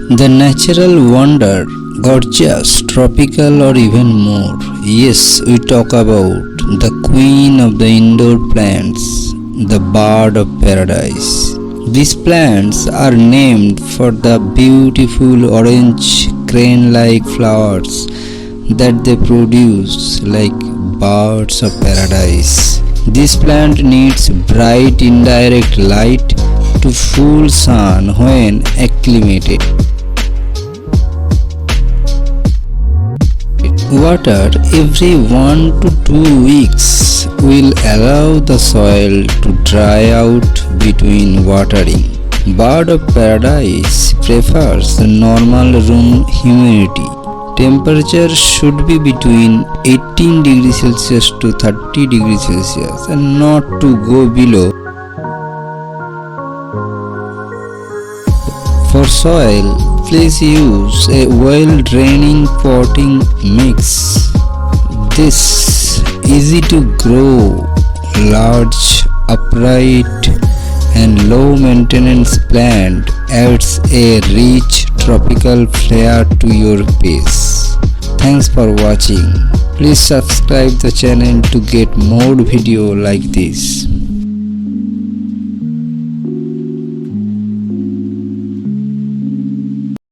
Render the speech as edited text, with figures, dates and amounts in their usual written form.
The natural wonder, gorgeous, tropical or even more. Yes, we talk about the queen of the indoor plants, the bird of paradise. These plants are named for the beautiful orange crane-like flowers that they produce like birds of paradise. This plant needs bright indirect light to full sun when acclimated. Water every 1 to 2 weeks will allow the soil to dry out between watering. Bird of paradise prefers the normal room humidity. Temperature should be between 18 degrees Celsius to 30 degrees Celsius and not to go below. For soil, please use a well-draining potting mix. This easy to grow, large, upright and low maintenance plant adds a rich tropical flair to your space. Thanks for watching. Please subscribe the channel to get more video like this.